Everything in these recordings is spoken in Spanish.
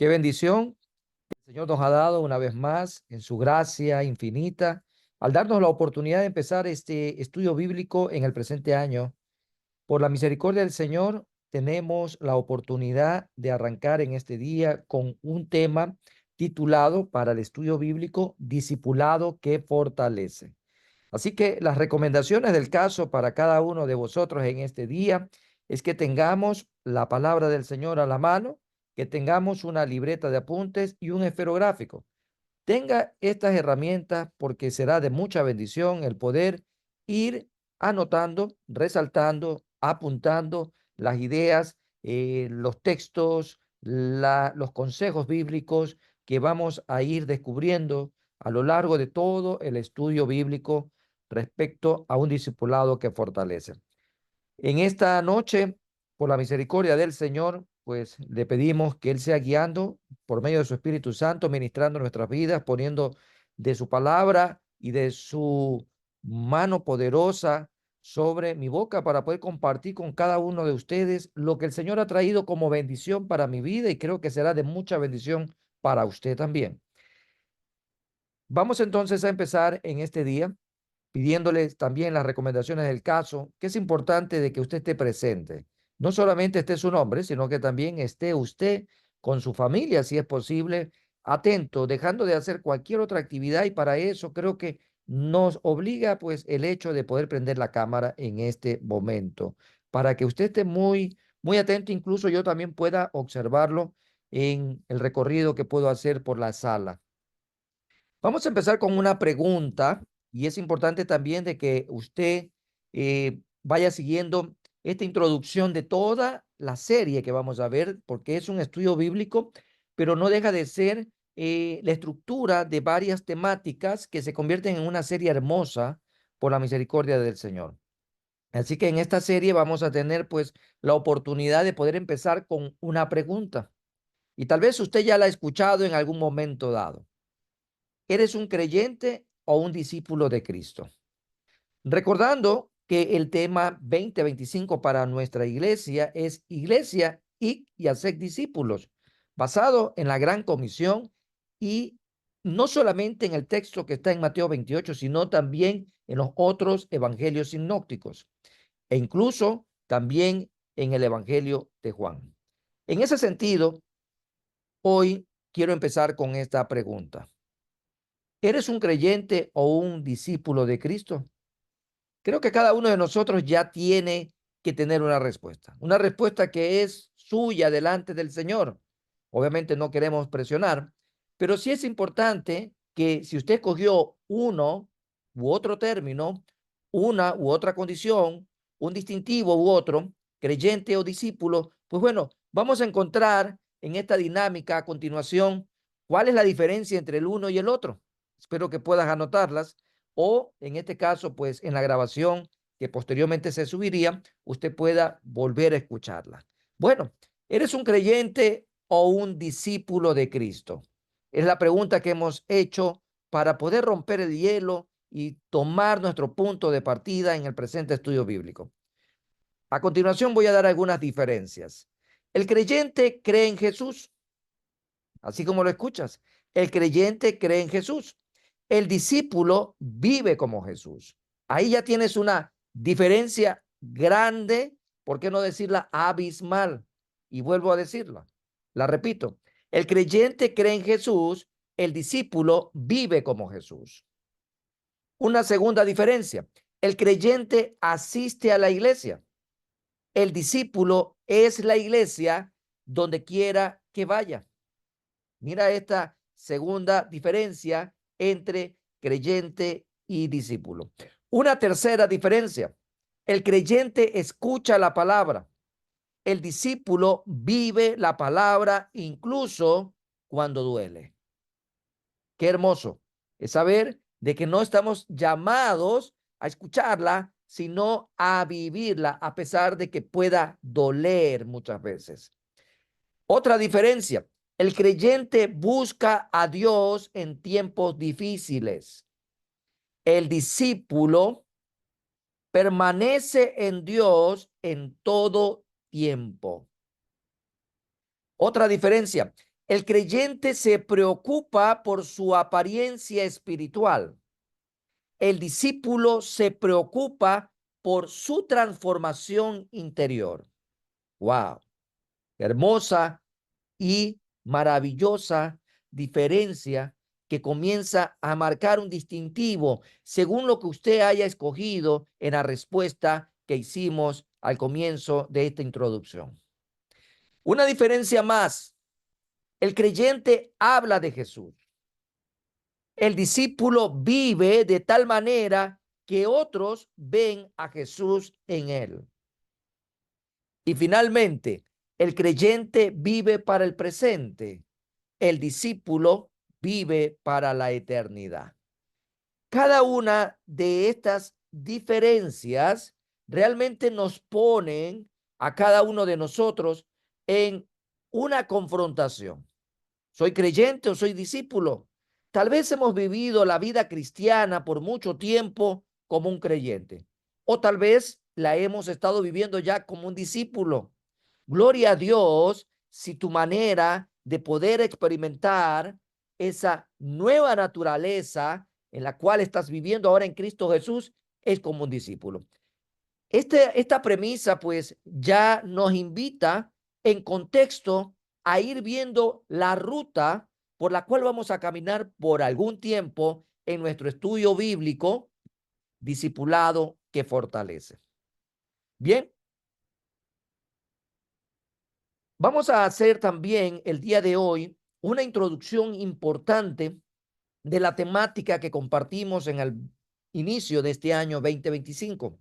Qué bendición el Señor nos ha dado una vez más en su gracia infinita al darnos la oportunidad de empezar este estudio bíblico en el presente año. Por la misericordia del Señor, tenemos la oportunidad de arrancar en este día con un tema titulado para el estudio bíblico, Discipulado que fortalece. Así que las recomendaciones del caso para cada uno de vosotros en este día es que tengamos la palabra del Señor a la mano, que tengamos una libreta de apuntes y un esferográfico. Tenga estas herramientas porque será de mucha bendición el poder ir anotando, resaltando, apuntando las ideas, los textos, los consejos bíblicos que vamos a ir descubriendo a lo largo de todo el estudio bíblico respecto a un discipulado que fortalece. En esta noche, por la misericordia del Señor, pues le pedimos que Él sea guiando por medio de su Espíritu Santo, ministrando nuestras vidas, poniendo de su palabra y de su mano poderosa sobre mi boca para poder compartir con cada uno de ustedes lo que el Señor ha traído como bendición para mi vida y creo que será de mucha bendición para usted también. Vamos entonces a empezar en este día pidiéndoles también las recomendaciones del caso, que es importante de que usted esté presente. No solamente esté su nombre, sino que también esté usted con su familia, si es posible, atento, dejando de hacer cualquier otra actividad y para eso creo que nos obliga pues el hecho de poder prender la cámara en este momento, para que usted esté muy atento, incluso yo también pueda observarlo en el recorrido que puedo hacer por la sala. Vamos a empezar con una pregunta y es importante también de que usted vaya siguiendo esta introducción de toda la serie que vamos a ver, porque es un estudio bíblico, pero no deja de ser la estructura de varias temáticas que se convierten en una serie hermosa por la misericordia del Señor. Así que en esta serie vamos a tener pues la oportunidad de poder empezar con una pregunta. Y tal vez usted ya la ha escuchado en algún momento dado. ¿Eres un creyente o un discípulo de Cristo? Recordando que el tema 2025 para nuestra iglesia es Iglesia y hacer discípulos, basado en la gran comisión y no solamente en el texto que está en Mateo 28, sino también en los otros evangelios sinópticos e incluso también en el evangelio de Juan. En ese sentido, hoy quiero empezar con esta pregunta. ¿Eres un creyente o un discípulo de Cristo? Creo que cada uno de nosotros ya tiene que tener una respuesta que es suya delante del Señor. Obviamente no queremos presionar, pero sí es importante que si usted cogió uno u otro término, una u otra condición, un distintivo u otro, creyente o discípulo, pues bueno, vamos a encontrar en esta dinámica a continuación cuál es la diferencia entre el uno y el otro. Espero que puedas anotarlas o en este caso, pues en la grabación que posteriormente se subiría, usted pueda volver a escucharla. Bueno, ¿eres un creyente o un discípulo de Cristo? Es la pregunta que hemos hecho para poder romper el hielo y tomar nuestro punto de partida en el presente estudio bíblico. A continuación voy a dar algunas diferencias. El creyente cree en Jesús, así como lo escuchas. El creyente cree en Jesús. El discípulo vive como Jesús. Ahí ya tienes una diferencia grande, ¿por qué no decirla abismal? Y vuelvo a decirla, la repito. El creyente cree en Jesús, el discípulo vive como Jesús. Una segunda diferencia, el creyente asiste a la iglesia. El discípulo es la iglesia donde quiera que vaya. Mira esta segunda diferencia entre creyente y discípulo. Una tercera diferencia. El creyente escucha la palabra. El discípulo vive la palabra incluso cuando duele. Qué hermoso es saber de que no estamos llamados a escucharla, sino a vivirla, a pesar de que pueda doler muchas veces. Otra diferencia, el creyente busca a Dios en tiempos difíciles. El discípulo permanece en Dios en todo tiempo. Otra diferencia, El creyente se preocupa por su apariencia espiritual. El discípulo se preocupa por su transformación interior. ¡Wow! Hermosa y maravillosa diferencia que comienza a marcar un distintivo según lo que usted haya escogido en la respuesta que hicimos al comienzo de esta introducción. Una diferencia más: el creyente habla de Jesús. El discípulo vive de tal manera que otros ven a Jesús en él. Y finalmente, el creyente vive para el presente. El discípulo vive para la eternidad. Cada una de estas diferencias realmente nos ponen a cada uno de nosotros en una confrontación. ¿Soy creyente o soy discípulo? Tal vez hemos vivido la vida cristiana por mucho tiempo como un creyente, o tal vez la hemos estado viviendo ya como un discípulo. Gloria a Dios si tu manera de poder experimentar esa nueva naturaleza en la cual estás viviendo ahora en Cristo Jesús es como un discípulo. Esta premisa pues ya nos invita en contexto a ir viendo la ruta por la cual vamos a caminar por algún tiempo en nuestro estudio bíblico, discipulado que fortalece. Bien, vamos a hacer también el día de hoy una introducción importante de la temática que compartimos en el inicio de este año 2025.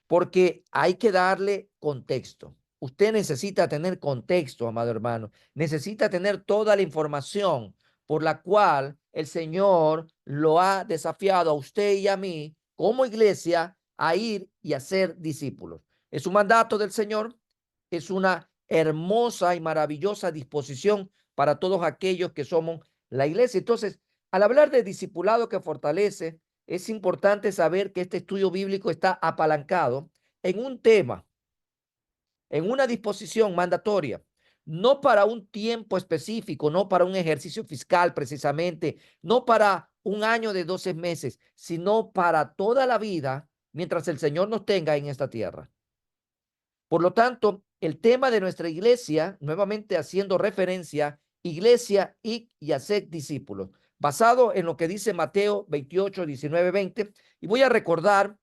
Porque hay que darle contexto. Usted necesita tener contexto, amado hermano. Necesita tener toda la información por la cual el Señor lo ha desafiado a usted y a mí como iglesia a ir y a ser discípulos. Es un mandato del Señor, es una hermosa y maravillosa disposición para todos aquellos que somos la iglesia. Entonces, al hablar de discipulado que fortalece, es importante saber que este estudio bíblico está apalancado en un tema, en una disposición mandatoria, no para un tiempo específico, no para un ejercicio fiscal precisamente, no para un año de 12 meses, sino para toda la vida mientras el Señor nos tenga en esta tierra. Por lo tanto, el tema de nuestra iglesia, nuevamente haciendo referencia, iglesia y hacer discípulos, basado en lo que dice Mateo 28, 19, 20. Y voy a recordar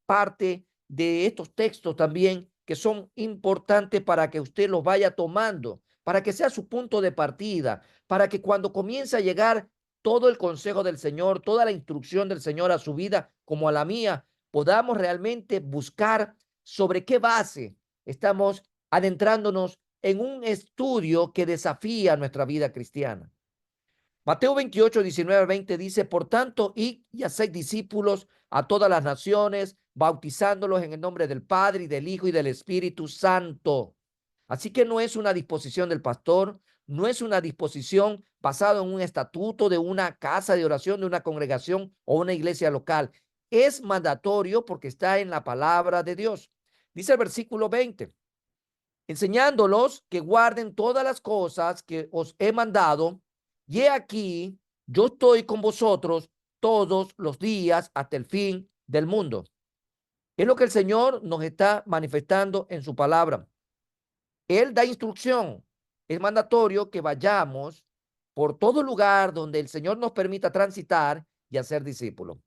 parte de estos textos también que son importantes para que usted los vaya tomando, para que sea su punto de partida, para que cuando comience a llegar todo el consejo del Señor, toda la instrucción del Señor a su vida como a la mía, podamos realmente buscar sobre qué base estamos adentrándonos en un estudio que desafía nuestra vida cristiana. Mateo 28, 19 al 20 dice: por tanto, id y haced discípulos a todas las naciones, bautizándolos en el nombre del Padre y del Hijo y del Espíritu Santo. Así que no es una disposición del pastor, no es una disposición basada en un estatuto de una casa de oración, de una congregación o una iglesia local. Es mandatorio porque está en la palabra de Dios. Dice el versículo 20: enseñándolos que guarden todas las cosas que os he mandado, y he aquí, yo estoy con vosotros todos los días hasta el fin del mundo. Es lo que el Señor nos está manifestando en su palabra. Él da instrucción. Es mandatorio que vayamos por todo lugar donde el Señor nos permita transitar y hacer discípulos.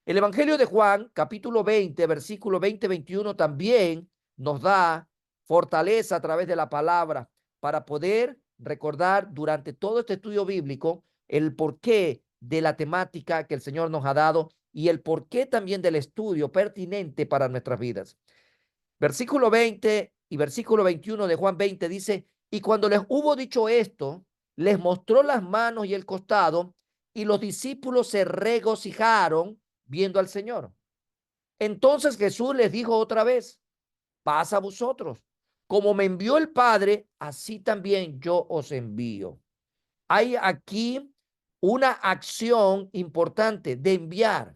El Evangelio de Juan, capítulo 20, versículo 20-21, también nos da fortaleza a través de la palabra para poder recordar durante todo este estudio bíblico el porqué de la temática que el Señor nos ha dado y el porqué también del estudio pertinente para nuestras vidas. Versículo 20 y versículo 21 de Juan 20 dice: y cuando les hubo dicho esto, les mostró las manos y el costado, y los discípulos se regocijaron viendo al Señor. Entonces Jesús les dijo otra vez: paz a vosotros. Como me envió el Padre, así también yo os envío. Hay aquí una acción importante de enviar.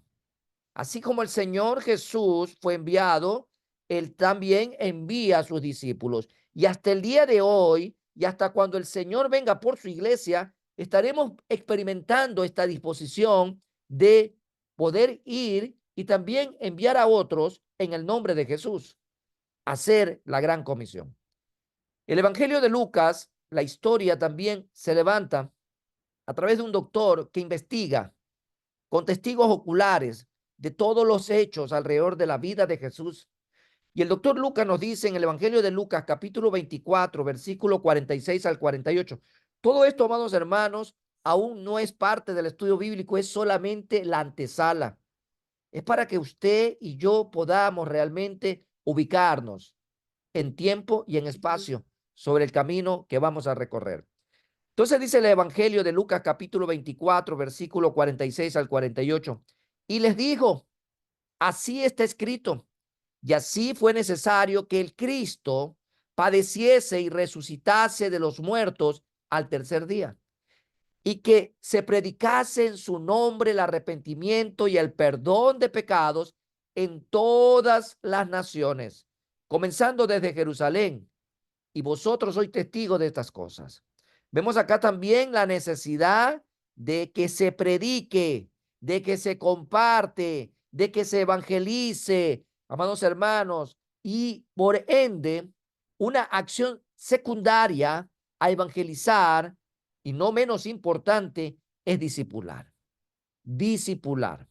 Así como el Señor Jesús fue enviado, Él también envía a sus discípulos. Y hasta el día de hoy, y hasta cuando el Señor venga por su iglesia, estaremos experimentando esta disposición de poder ir y también enviar a otros en el nombre de Jesús, hacer la gran comisión. El Evangelio de Lucas, la historia también se levanta a través de un doctor que investiga con testigos oculares de todos los hechos alrededor de la vida de Jesús. Y el doctor Lucas nos dice en el Evangelio de Lucas, capítulo 24, versículo 46 al 48. Todo esto, amados hermanos, aún no es parte del estudio bíblico, es solamente la antesala. Es para que usted y yo podamos realmente ubicarnos en tiempo y en espacio sobre el camino que vamos a recorrer. Entonces dice el Evangelio de Lucas capítulo 24, versículo 46 al 48. Y les dijo, así está escrito, y así fue necesario que el Cristo padeciese y resucitase de los muertos al tercer día, y que se predicase en su nombre el arrepentimiento y el perdón de pecados en todas las naciones, comenzando desde Jerusalén. Y vosotros sois testigos de estas cosas. Vemos acá también la necesidad de que se predique, de que se comparte, de que se evangelice, amados hermanos, y por ende, una acción secundaria a evangelizar, y no menos importante, es discipular. Discipular.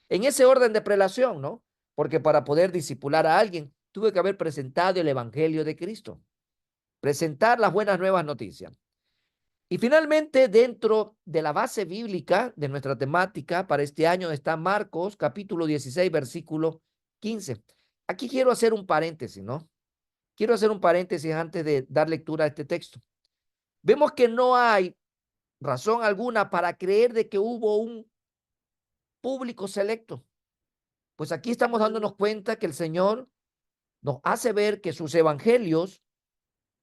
En ese orden de prelación, ¿no? Porque para poder discipular a alguien, tuve que haber presentado el evangelio de Cristo, presentar las buenas nuevas noticias. Y finalmente, dentro de la base bíblica de nuestra temática para este año está Marcos capítulo 16, versículo 15. Aquí quiero hacer un paréntesis, ¿no? Quiero hacer un paréntesis antes de dar lectura a este texto. Vemos que no hay razón alguna para creer de que hubo un público selecto. Pues aquí estamos dándonos cuenta que el Señor nos hace ver que sus evangelios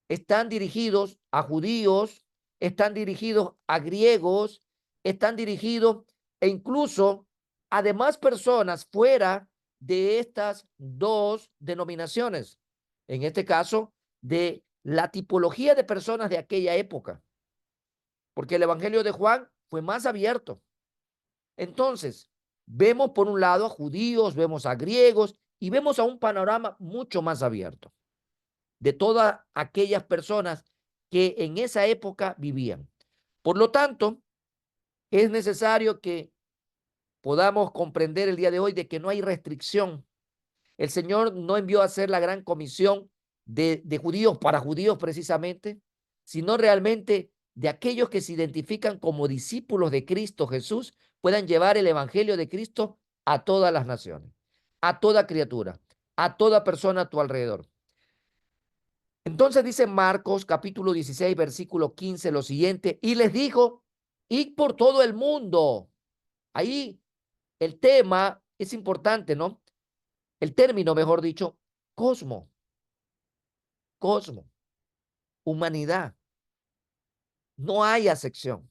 están dirigidos a judíos, están dirigidos a griegos, están dirigidos e incluso a demás personas fuera de estas dos denominaciones. En este caso, de la tipología de personas de aquella época, porque el Evangelio de Juan fue más abierto. Entonces, vemos por un lado a judíos, vemos a griegos y vemos a un panorama mucho más abierto de todas aquellas personas que en esa época vivían. Por lo tanto, es necesario que podamos comprender el día de hoy de que no hay restricción. El Señor no envió a hacer la gran comisión de judíos para judíos precisamente, sino realmente de aquellos que se identifican como discípulos de Cristo Jesús, puedan llevar el evangelio de Cristo a todas las naciones, a toda criatura, a toda persona a tu alrededor. Entonces dice Marcos capítulo 16, versículo 15, lo siguiente, y les dijo, id por todo el mundo. Ahí el tema es importante, ¿no? El término, mejor dicho, cosmo, cosmo, humanidad. No hay acepción.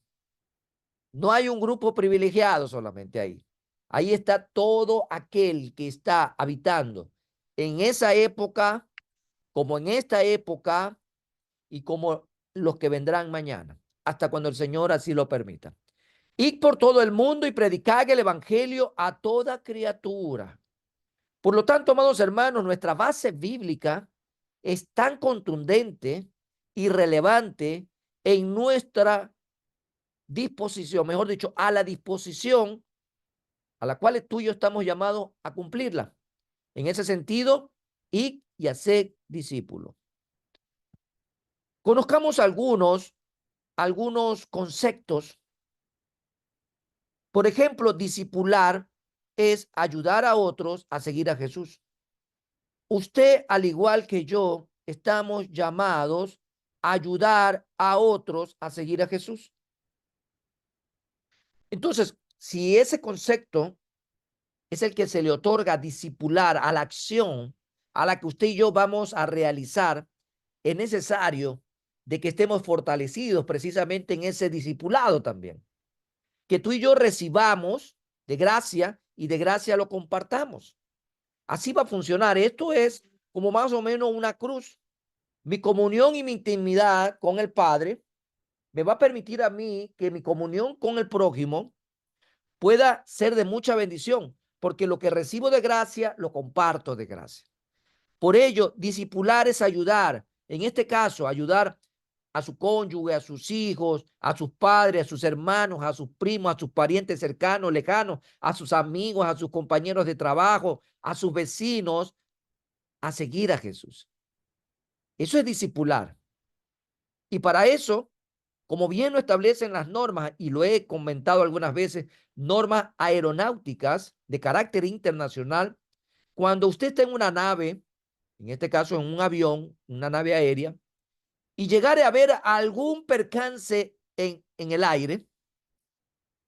No hay un grupo privilegiado solamente ahí. Ahí está todo aquel que está habitando en esa época, como en esta época, y como los que vendrán mañana, hasta cuando el Señor así lo permita. Id por todo el mundo y predicad el evangelio a toda criatura. Por lo tanto, amados hermanos, nuestra base bíblica es tan contundente y relevante en nuestra disposición, mejor dicho, a la disposición a la cual tú y yo estamos llamados a cumplirla. En ese sentido, id y haced discípulos. Conozcamos algunos conceptos. Por ejemplo, discipular es ayudar a otros a seguir a Jesús. Usted, al igual que yo, estamos llamados a ayudar a otros a seguir a Jesús. Entonces, si ese concepto es el que se le otorga discipular a la acción a la que usted y yo vamos a realizar, es necesario de que estemos fortalecidos precisamente en ese discipulado también. Que tú y yo recibamos de gracia y de gracia lo compartamos. Así va a funcionar. Esto es como más o menos una cruz. Mi comunión y mi intimidad con el Padre me va a permitir a mí que mi comunión con el prójimo pueda ser de mucha bendición, porque lo que recibo de gracia lo comparto de gracia. Por ello, discipular es ayudar, en este caso, ayudar a su cónyuge, a sus hijos, a sus padres, a sus hermanos, a sus primos, a sus parientes cercanos, lejanos, a sus amigos, a sus compañeros de trabajo, a sus vecinos, a seguir a Jesús. Eso es discipular. Y para eso, como bien lo establecen las normas, y lo he comentado algunas veces, normas aeronáuticas de carácter internacional, cuando usted está en una nave, en este caso en un avión, una nave aérea, y llegare a ver algún percance en el aire,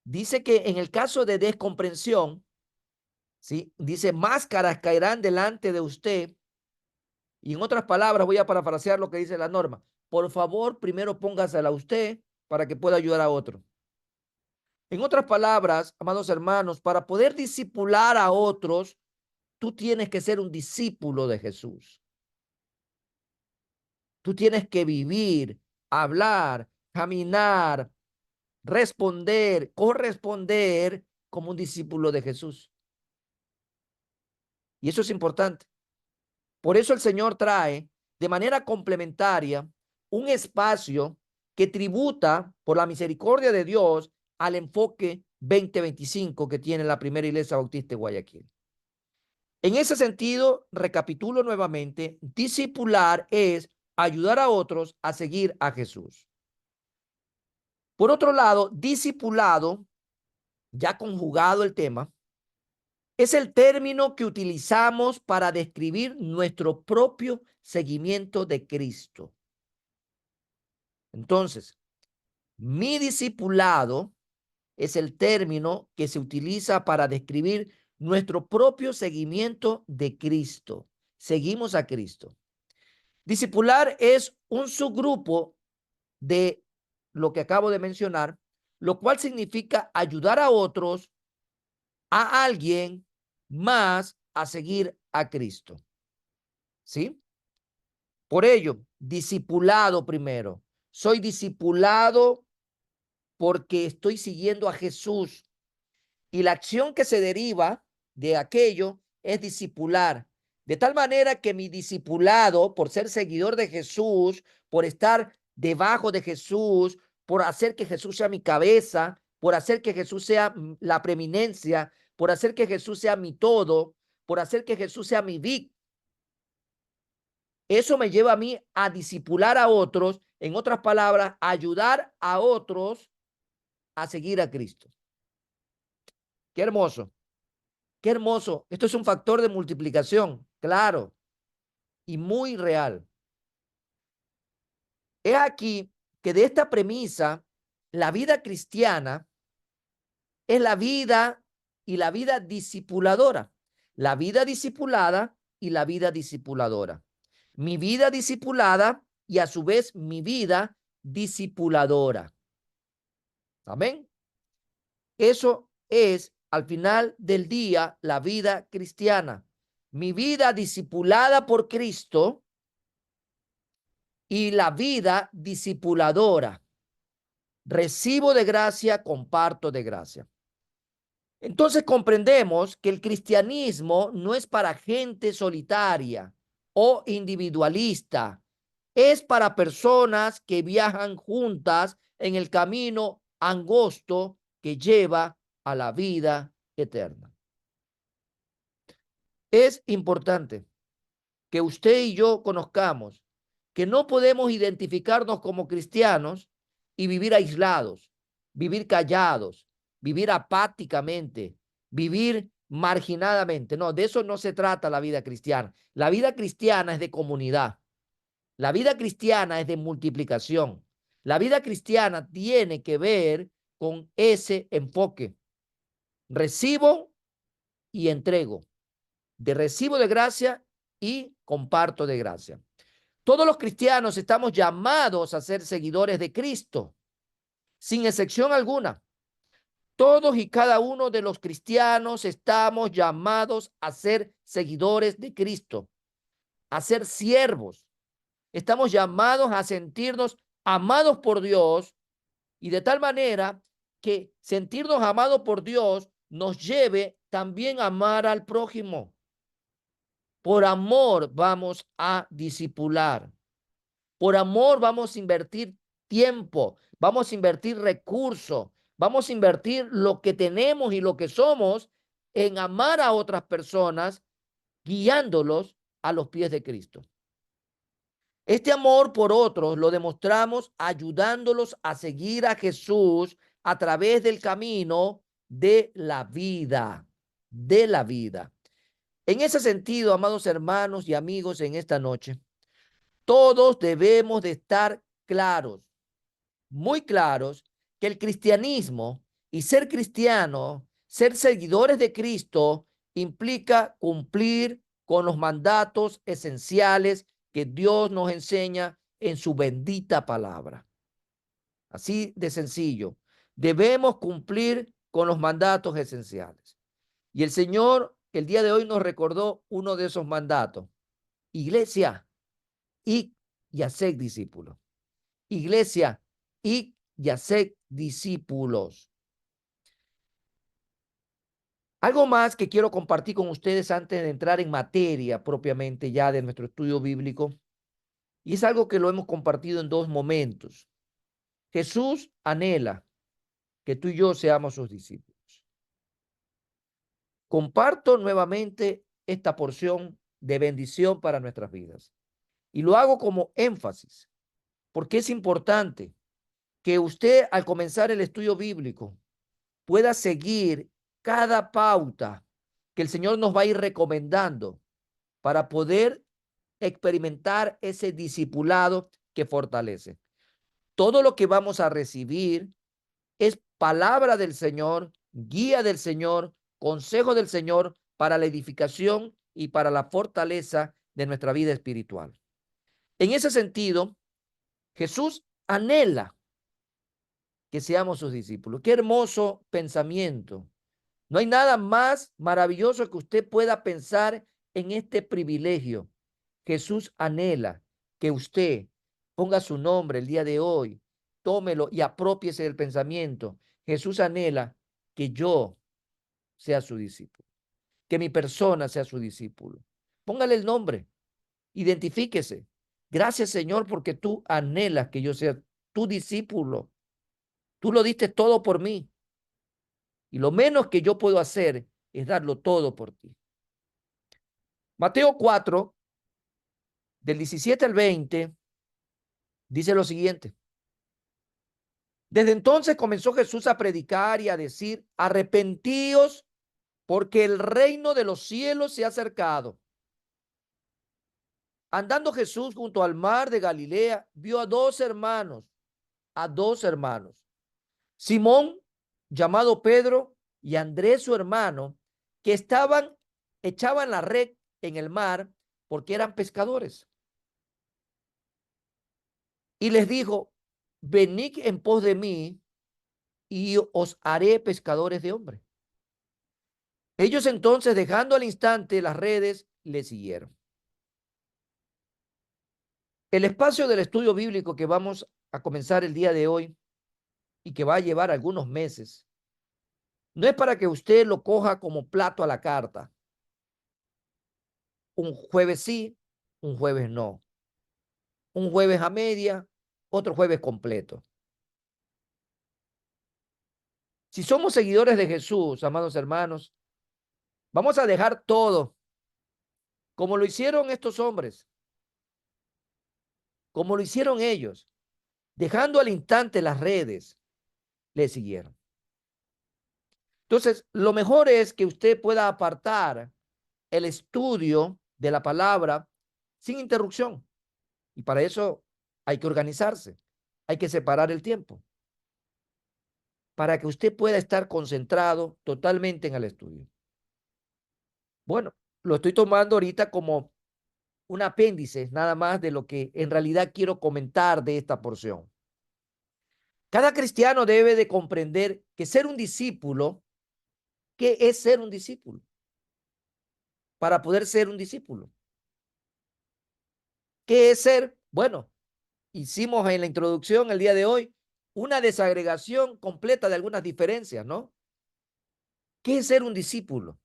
dice que en el caso de descomprensión, ¿sí? Dice, máscaras caerán delante de usted. Y en otras palabras, voy a parafrasear lo que dice la norma. Por favor, primero póngasela a usted para que pueda ayudar a otro. En otras palabras, amados hermanos, para poder discipular a otros, tú tienes que ser un discípulo de Jesús. Tú tienes que vivir, hablar, caminar, responder, corresponder como un discípulo de Jesús. Y eso es importante. Por eso el Señor trae de manera complementaria un espacio que tributa por la misericordia de Dios al enfoque 2025 que tiene la primera iglesia bautista de Guayaquil. En ese sentido, recapitulo nuevamente, discipular es ayudar a otros a seguir a Jesús. Por otro lado, discipulado, ya conjugado el tema, es el término que utilizamos para describir nuestro propio seguimiento de Cristo. Entonces, mi discipulado es el término que se utiliza para describir nuestro propio seguimiento de Cristo. Seguimos a Cristo. Discipular es un subgrupo de lo que acabo de mencionar, lo cual significa ayudar a otros, a alguien más a seguir a Cristo. ¿Sí? Por ello, discipulado primero. Soy discipulado porque estoy siguiendo a Jesús. Y la acción que se deriva de aquello es discipular. De tal manera que mi discipulado, por ser seguidor de Jesús, por estar debajo de Jesús, por hacer que Jesús sea mi cabeza, por hacer que Jesús sea la preeminencia, por hacer que Jesús sea mi todo, por hacer que Jesús sea mi vic, eso me lleva a mí a discipular a otros, en otras palabras, a ayudar a otros a seguir a Cristo. Qué hermoso. Qué hermoso. Esto es un factor de multiplicación, claro, y muy real. Es aquí que de esta premisa, la vida cristiana es la vida y la vida discipuladora. La vida discipulada y la vida discipuladora. Mi vida discipulada y a su vez mi vida discipuladora. Amén. Eso es al final del día la vida cristiana. Mi vida discipulada por Cristo y la vida discipuladora. Recibo de gracia, comparto de gracia. Entonces comprendemos que el cristianismo no es para gente solitaria o individualista, es para personas que viajan juntas en el camino angosto que lleva a la vida eterna. Es importante que usted y yo conozcamos que no podemos identificarnos como cristianos y vivir aislados, vivir callados, vivir apáticamente, vivir marginadamente. No, de eso no se trata la vida cristiana. La vida cristiana es de comunidad. La vida cristiana es de multiplicación. La vida cristiana tiene que ver con ese enfoque. Recibo y entrego. De recibo de gracia y comparto de gracia. Todos los cristianos estamos llamados a ser seguidores de Cristo, sin excepción alguna. Todos y cada uno de los cristianos estamos llamados a ser seguidores de Cristo, a ser siervos. estamos llamados a sentirnos amados por Dios y de tal manera que sentirnos amados por Dios nos lleve también a amar al prójimo. Por amor vamos a discipular. Por amor vamos a invertir tiempo, vamos a invertir recursos, vamos a invertir lo que tenemos y lo que somos en amar a otras personas, guiándolos a los pies de Cristo. Este amor por otros lo demostramos ayudándolos a seguir a Jesús a través del camino de la vida, de la vida. En ese sentido, amados hermanos y amigos, en esta noche, todos debemos de estar claros, muy claros, que el cristianismo y ser cristiano, ser seguidores de Cristo, implica cumplir con los mandatos esenciales que Dios nos enseña en su bendita palabra. Así de sencillo. Debemos cumplir con los mandatos esenciales. Y el Señor el día de hoy nos recordó uno de esos mandatos. Iglesia, id y haced discípulos. Iglesia, id y haced discípulos. Algo más que quiero compartir con ustedes antes de entrar en materia propiamente ya de nuestro estudio bíblico, y es algo que lo hemos compartido en dos momentos. Jesús anhela que tú y yo seamos sus discípulos. Comparto nuevamente esta porción de bendición para nuestras vidas y lo hago como énfasis, porque es importante que usted al comenzar el estudio bíblico pueda seguir cada pauta que el Señor nos va a ir recomendando para poder experimentar ese discipulado que fortalece. Todo lo que vamos a recibir es palabra del Señor, guía del Señor, consejo del Señor para la edificación y para la fortaleza de nuestra vida espiritual. En ese sentido, Jesús anhela que seamos sus discípulos. Qué hermoso pensamiento. No hay nada más maravilloso que usted pueda pensar en este privilegio. Jesús anhela que usted ponga su nombre el día de hoy, tómelo y apropiese del pensamiento. Jesús anhela que yo sea su discípulo, que mi persona sea su discípulo. Póngale el nombre, identifíquese. Gracias, Señor, porque tú anhelas que yo sea tu discípulo. Tú lo diste todo por mí. Y lo menos que yo puedo hacer es darlo todo por ti. Mateo 4, del 17 al 20, dice lo siguiente. Desde entonces comenzó Jesús a predicar y a decir, arrepentíos porque el reino de los cielos se ha acercado. Andando Jesús junto al mar de Galilea, vio a dos hermanos, Simón, llamado Pedro, y Andrés, su hermano, que echaban la red en el mar porque eran pescadores. Y les dijo, venid en pos de mí y os haré pescadores de hombres. Ellos entonces, dejando al instante las redes, le siguieron. El espacio del estudio bíblico que vamos a comenzar el día de hoy y que va a llevar algunos meses, no es para que usted lo coja como plato a la carta. Un jueves sí, un jueves no. Un jueves a media, otro jueves completo. Si somos seguidores de Jesús, amados hermanos, vamos a dejar todo, como lo hicieron estos hombres, como lo hicieron ellos, dejando al instante las redes, le siguieron. Entonces, lo mejor es que usted pueda apartar el estudio de la palabra sin interrupción. Y para eso hay que organizarse, hay que separar el tiempo, para que usted pueda estar concentrado totalmente en el estudio. Bueno, lo estoy tomando ahorita como un apéndice nada más de lo que en realidad quiero comentar de esta porción. Cada cristiano debe de comprender que ser un discípulo, ¿qué es ser un discípulo? Para poder ser un discípulo. ¿Qué es ser Bueno, hicimos en la introducción el día de hoy una desagregación completa de algunas diferencias, ¿no? ¿Qué es ser un discípulo?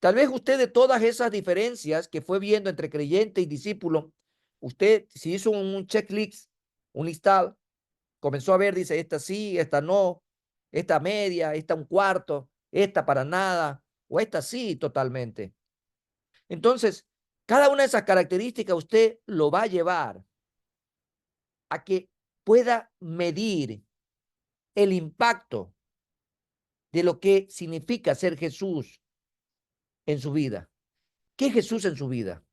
Tal vez usted de todas esas diferencias que fue viendo entre creyente y discípulo, usted si hizo un checklist, un listado, comenzó a ver, dice, esta sí, esta no, esta media, esta un cuarto, esta para nada, o esta sí totalmente. Entonces, cada una de esas características usted lo va a llevar a que pueda medir el impacto de lo que significa ser Jesús en su vida. ¿Qué es Jesús en su vida?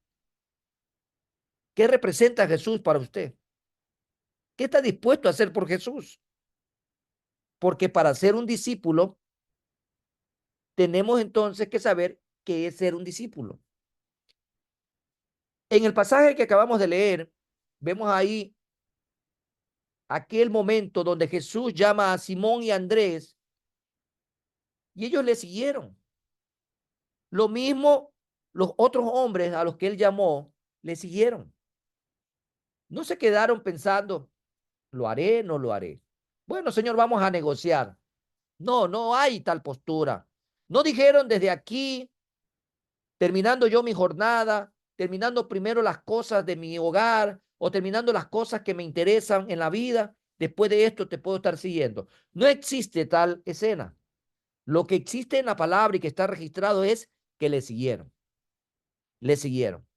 ¿Qué representa Jesús para usted? ¿Qué está dispuesto a hacer por Jesús? Porque para ser un discípulo, tenemos entonces que saber qué es ser un discípulo. En el pasaje que acabamos de leer, vemos ahí aquel momento donde Jesús llama a Simón y a Andrés y ellos le siguieron. Lo mismo los otros hombres a los que él llamó le siguieron. No se quedaron pensando, ¿lo haré? ¿No lo haré? Bueno, Señor, vamos a negociar. No, no hay tal postura. No dijeron desde aquí, terminando yo mi jornada, terminando primero las cosas de mi hogar o terminando las cosas que me interesan en la vida, después de esto te puedo estar siguiendo. No existe tal escena. Lo que existe en la palabra y que está registrado es que le siguieron. Le siguieron.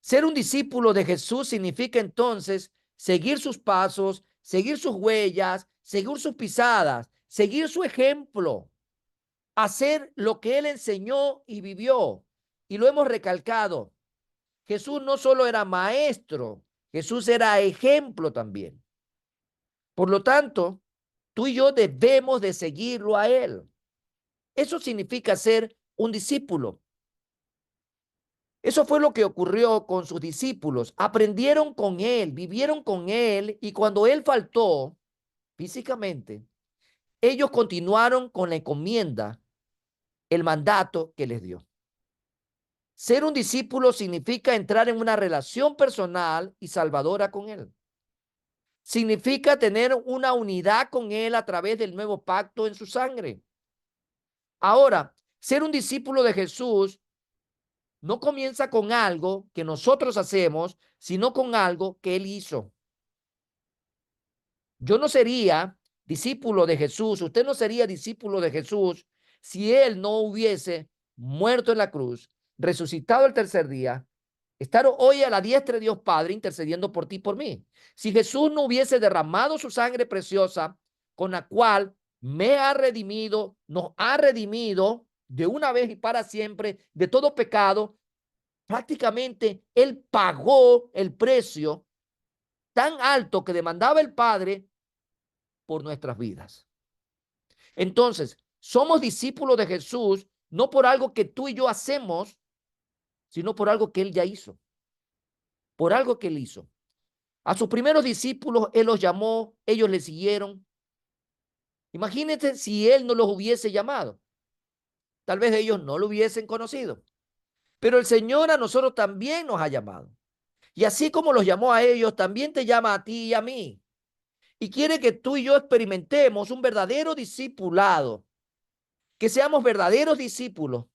Ser un discípulo de Jesús significa entonces seguir sus pasos, seguir sus huellas, seguir sus pisadas, seguir su ejemplo, hacer lo que él enseñó y vivió. Y lo hemos recalcado. Jesús no solo era maestro, Jesús era ejemplo también. Por lo tanto, tú y yo debemos de seguirlo a él. Eso significa ser un discípulo. Eso fue lo que ocurrió con sus discípulos. Aprendieron con él, vivieron con él y cuando él faltó físicamente, ellos continuaron con la encomienda, el mandato que les dio. Ser un discípulo significa entrar en una relación personal y salvadora con él. Significa tener una unidad con él a través del nuevo pacto en su sangre. Ahora, ser un discípulo de Jesús no comienza con algo que nosotros hacemos, sino con algo que él hizo. Yo no sería discípulo de Jesús, usted no sería discípulo de Jesús si él no hubiese muerto en la cruz, resucitado el tercer día, estar hoy a la diestra de Dios Padre intercediendo por ti y por mí. Si Jesús no hubiese derramado su sangre preciosa con la cual me ha redimido, nos ha redimido de una vez y para siempre de todo pecado, prácticamente él pagó el precio tan alto que demandaba el Padre por nuestras vidas. Entonces, somos discípulos de Jesús no por algo que tú y yo hacemos, sino por algo que él ya hizo, por algo que él hizo. A sus primeros discípulos él los llamó, ellos le siguieron. Imagínate si él no los hubiese llamado. Tal vez ellos no lo hubiesen conocido. Pero el Señor a nosotros también nos ha llamado. Y así como los llamó a ellos, también te llama a ti y a mí. Y quiere que tú y yo experimentemos un verdadero discipulado, que seamos verdaderos discípulos.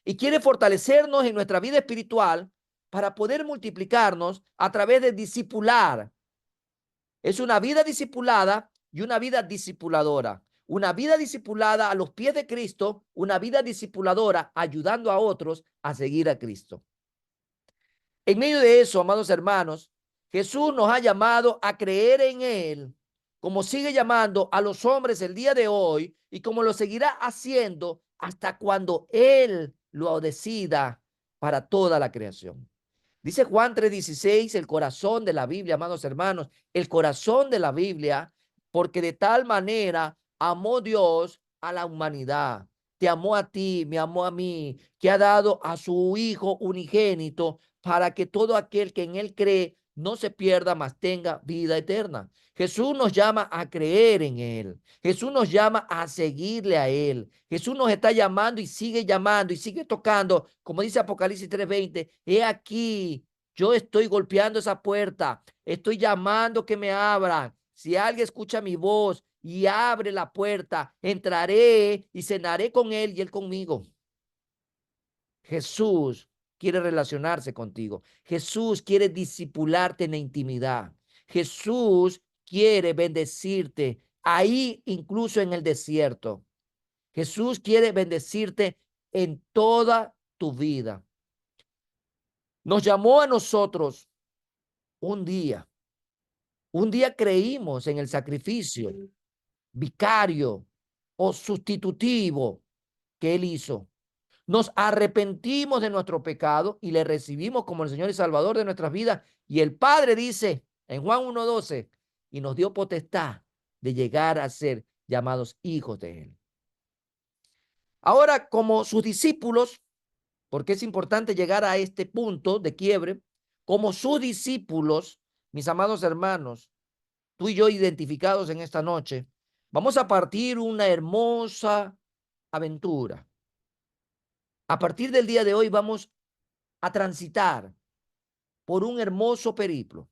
Y quiere fortalecernos en nuestra vida espiritual para poder multiplicarnos a través de discipular. Es una vida discipulada y una vida discipuladora. Una vida discipulada a los pies de Cristo, una vida discipuladora ayudando a otros a seguir a Cristo. En medio de eso, amados hermanos, Jesús nos ha llamado a creer en Él, como sigue llamando a los hombres el día de hoy y como lo seguirá haciendo hasta cuando Él lo decida para toda la creación. Dice Juan 3:16, el corazón de la Biblia, amados hermanos, el corazón de la Biblia, porque de tal manera amó Dios a la humanidad. Te amó a ti, me amó a mí, que ha dado a su Hijo unigénito para que todo aquel que en él cree no se pierda, mas tenga vida eterna. Jesús nos llama a creer en él. Jesús nos llama a seguirle a él. Jesús nos está llamando y sigue tocando. Como dice Apocalipsis 3:20, he aquí, Yo estoy golpeando esa puerta, estoy llamando que me abran. Si alguien escucha mi voz y abre la puerta, entraré y cenaré con él y él conmigo. Jesús quiere relacionarse contigo. Jesús quiere discipularte en la intimidad. Jesús quiere bendecirte ahí, incluso en el desierto. Jesús quiere bendecirte en toda tu vida. Nos llamó a nosotros un día. Un día creímos en el sacrificio vicario o sustitutivo que Él hizo. Nos arrepentimos de nuestro pecado y le recibimos como el Señor y Salvador de nuestras vidas. Y el Padre dice en Juan 1:12, y nos dio potestad de llegar a ser llamados hijos de Él. Ahora, como sus discípulos, porque es importante llegar a este punto de quiebre, como sus discípulos, mis amados hermanos, tú y yo identificados en esta noche, vamos a partir una hermosa aventura. A partir del día de hoy vamos a transitar por un hermoso periplo,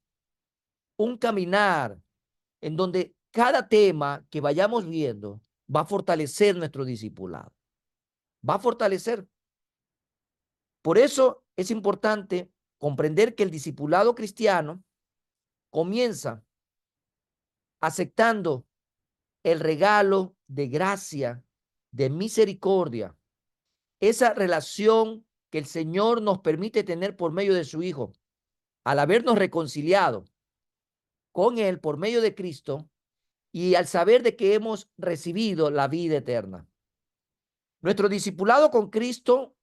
un caminar en donde cada tema que vayamos viendo va a fortalecer nuestro discipulado, va a fortalecer. Por eso es importante comprender que el discipulado cristiano comienza aceptando el regalo de gracia, de misericordia, esa relación que el Señor nos permite tener por medio de su Hijo, al habernos reconciliado con Él por medio de Cristo y al saber de que hemos recibido la vida eterna. Nuestro discipulado con Cristo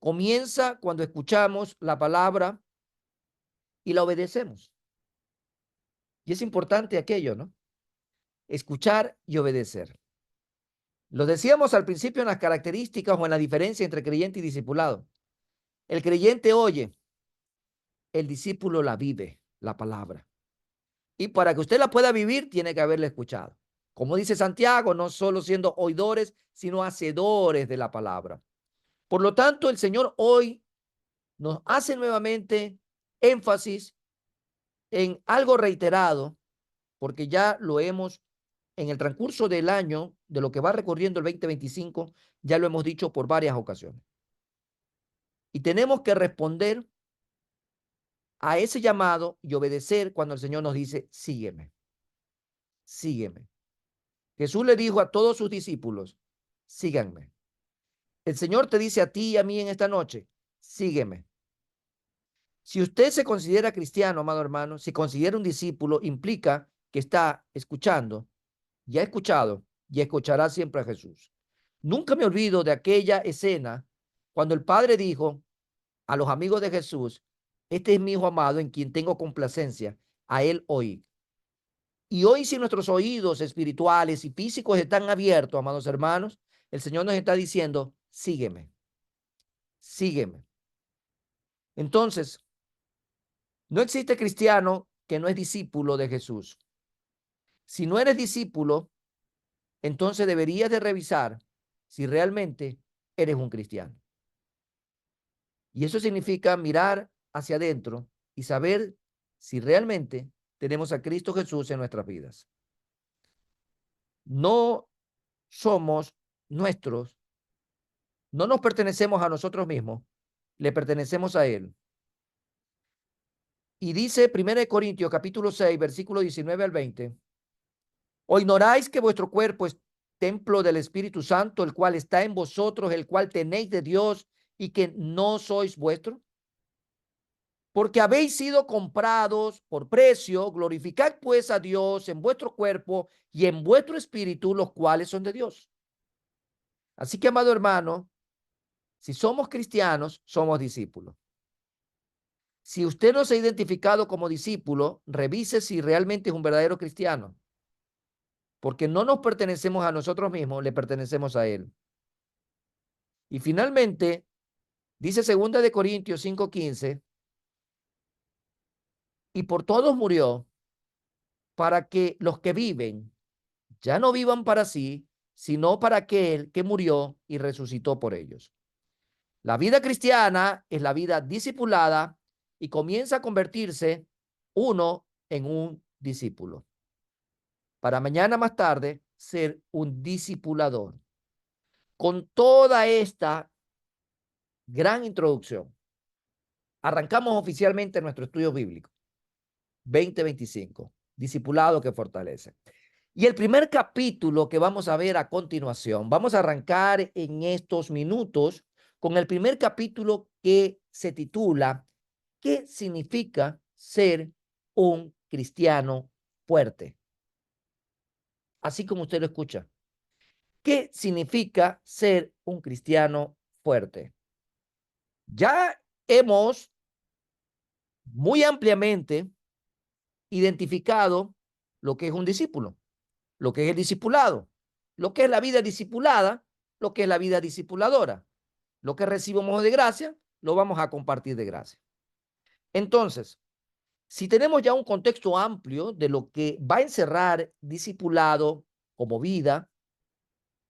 comienza cuando escuchamos la palabra y la obedecemos. Y es importante aquello, ¿no? Escuchar y obedecer. Lo decíamos al principio en las características o en la diferencia entre creyente y discipulado. El creyente oye, el discípulo la vive, la palabra. Y para que usted la pueda vivir, tiene que haberla escuchado. Como dice Santiago, no solo siendo oidores, sino hacedores de la palabra. Por lo tanto, el Señor hoy nos hace nuevamente énfasis en algo reiterado, porque ya lo hemos, en el transcurso del año, de lo que va recorriendo el 2025, ya lo hemos dicho por varias ocasiones. Y tenemos que responder a ese llamado y obedecer cuando el Señor nos dice, sígueme, sígueme. Jesús le dijo a todos sus discípulos, síganme. El Señor te dice a ti y a mí en esta noche, sígueme. Si usted se considera cristiano, amado hermano, si considera un discípulo, implica que está escuchando, ya ha escuchado y escuchará siempre a Jesús. Nunca me olvido de aquella escena cuando el Padre dijo a los amigos de Jesús, este es mi Hijo amado en quien tengo complacencia, a él oí. Y hoy si nuestros oídos espirituales y físicos están abiertos, amados hermanos, el Señor nos está diciendo, sígueme, sígueme. Entonces, no existe cristiano que no es discípulo de Jesús. Si no eres discípulo, entonces deberías de revisar si realmente eres un cristiano. Y eso significa mirar hacia adentro y saber si realmente tenemos a Cristo Jesús en nuestras vidas. No somos nuestros, no nos pertenecemos a nosotros mismos, le pertenecemos a Él. Y dice 1 Corintios capítulo 6, versículo 19 al 20, ¿o ignoráis que vuestro cuerpo es templo del Espíritu Santo, el cual está en vosotros, el cual tenéis de Dios y que no sois vuestro? Porque habéis sido comprados por precio, glorificad pues a Dios en vuestro cuerpo y en vuestro espíritu, los cuales son de Dios. Así que, amado hermano, si somos cristianos, somos discípulos. Si usted no se ha identificado como discípulo, revise si realmente es un verdadero cristiano. Porque no nos pertenecemos a nosotros mismos, le pertenecemos a Él. Y finalmente, dice 2 Corintios 5:15, y por todos murió, para que los que viven ya no vivan para sí, sino para aquel que murió y resucitó por ellos. La vida cristiana es la vida discipulada y comienza a convertirse uno en un discípulo. Para mañana más tarde ser un discipulador. Con toda esta gran introducción, arrancamos oficialmente nuestro estudio bíblico 2025, discipulado que fortalece. Y el primer capítulo que vamos a ver a continuación, vamos a arrancar en estos minutos con el primer capítulo que se titula ¿Qué significa ser un cristiano fuerte? Así como usted lo escucha. ¿Qué significa ser un cristiano fuerte? Ya hemos muy ampliamente identificado lo que es un discípulo, lo que es el discipulado, lo que es la vida discipulada, lo que es la vida discipuladora. Lo que recibimos de gracia, lo vamos a compartir de gracia. Entonces, si tenemos ya un contexto amplio de lo que va a encerrar discipulado como vida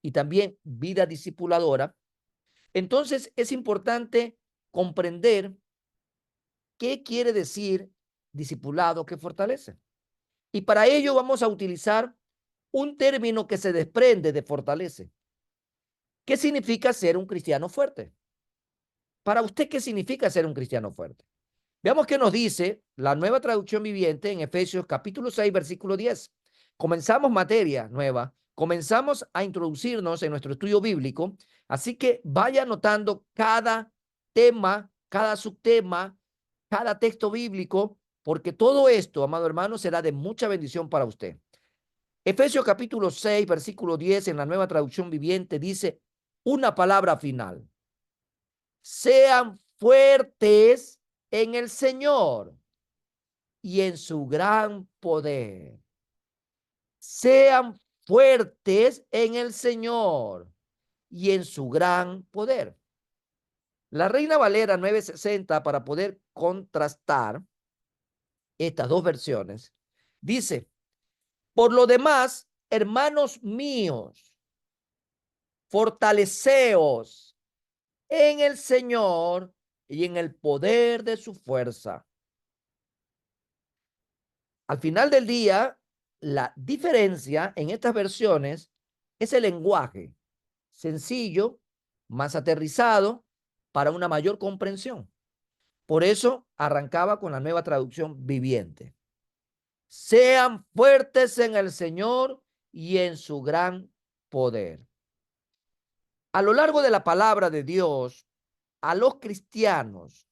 y también vida discipuladora, entonces es importante comprender qué quiere decir discipulado que fortalece. Y para ello vamos a utilizar un término que se desprende de fortalece. ¿Qué significa ser un cristiano fuerte? Para usted, ¿qué significa ser un cristiano fuerte? Veamos qué nos dice la nueva traducción viviente en Efesios capítulo 6, versículo 10. Comenzamos materia nueva, comenzamos a introducirnos en nuestro estudio bíblico, así que vaya anotando cada tema, cada subtema, cada texto bíblico, porque todo esto, amado hermano, será de mucha bendición para usted. Efesios capítulo 6, versículo 10 en la nueva traducción viviente dice una palabra final. Sean fuertes en el Señor y en su gran poder. Sean fuertes en el Señor y en su gran poder. La Reina Valera 960, para poder contrastar estas dos versiones, dice, por lo demás, hermanos míos, fortaleceos en el Señor y en el poder de su fuerza. Al final del día, la diferencia en estas versiones es el lenguaje sencillo, más aterrizado, para una mayor comprensión. Por eso arrancaba con la nueva traducción viviente. Sean fuertes en el Señor y en su gran poder. A lo largo de la palabra de Dios, a los cristianos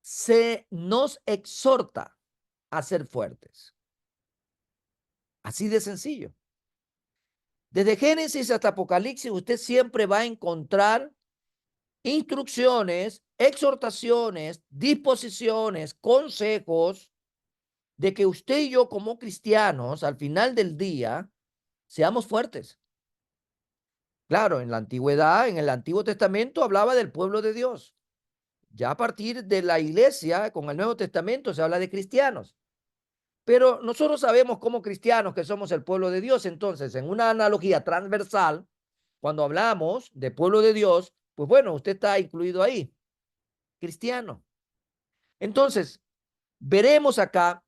se nos exhorta a ser fuertes. Así de sencillo. Desde Génesis hasta Apocalipsis, usted siempre va a encontrar instrucciones, exhortaciones, disposiciones, consejos de que usted y yo como cristianos, al final del día, seamos fuertes. Claro, en la antigüedad, en el Antiguo Testamento, hablaba del pueblo de Dios. Ya a partir de la iglesia, con el Nuevo Testamento, se habla de cristianos. Pero nosotros sabemos como cristianos que somos el pueblo de Dios. Entonces, en una analogía transversal, cuando hablamos de pueblo de Dios, pues bueno, usted está incluido ahí, cristiano. Entonces, veremos acá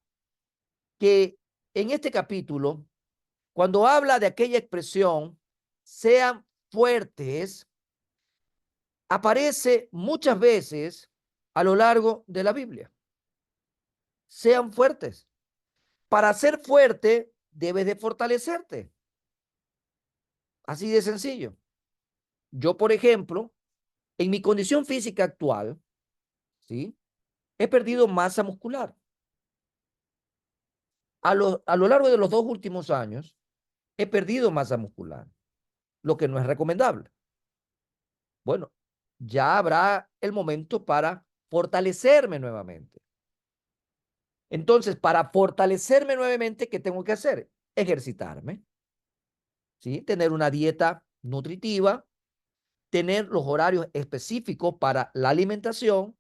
que en este capítulo, cuando habla de aquella expresión, sean fuertes, aparece muchas veces a lo largo de la Biblia. Sean fuertes. Para ser fuerte, debes de fortalecerte. Así de sencillo. Yo, por ejemplo, en mi condición física actual, ¿sí? He perdido masa muscular. A lo largo de los 2 últimos años, he perdido masa muscular, lo que no es recomendable. Bueno, ya habrá el momento para fortalecerme nuevamente. Entonces, para fortalecerme nuevamente, ¿qué tengo que hacer? Ejercitarme, ¿sí? Tener una dieta nutritiva, tener los horarios específicos para la alimentación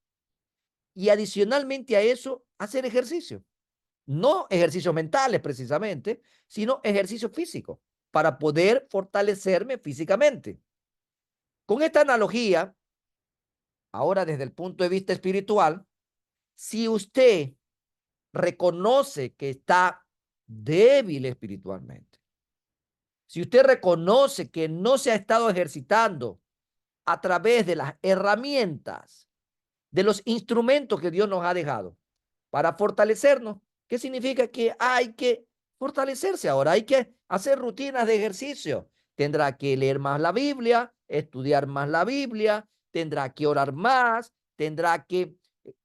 y adicionalmente a eso, hacer ejercicio. No ejercicios mentales precisamente, sino ejercicio físico para poder fortalecerme físicamente. Con esta analogía, ahora desde el punto de vista espiritual, Si usted reconoce que está débil espiritualmente, si usted reconoce que no se ha estado ejercitando a través de las herramientas, de los instrumentos que Dios nos ha dejado para fortalecernos, ¿qué significa? Que hay que fortalecerse ahora, hay que hacer rutinas de ejercicio. Tendrá que leer más la Biblia, estudiar más la Biblia, tendrá que orar más, tendrá que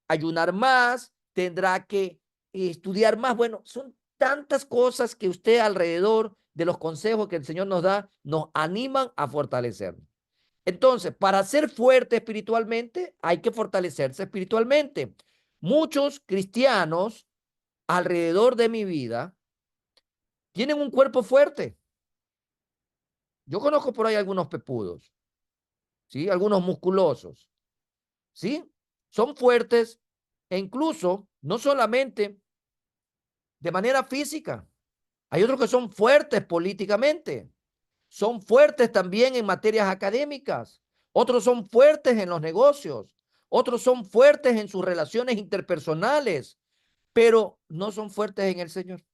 ayunar más, tendrá que estudiar más. Bueno, son tantas cosas que usted alrededor de los consejos que el Señor nos da, nos animan a fortalecernos. Entonces, para ser fuerte espiritualmente, hay que fortalecerse espiritualmente. Muchos cristianos alrededor de mi vida tienen un cuerpo fuerte. Yo conozco por ahí algunos pepudos, ¿sí? Algunos musculosos, ¿sí? Son fuertes e incluso no solamente de manera física. Hay otros que son fuertes políticamente. Son fuertes también en materias académicas. Otros son fuertes en los negocios. Otros son fuertes en sus relaciones interpersonales, pero no son fuertes en el Señor.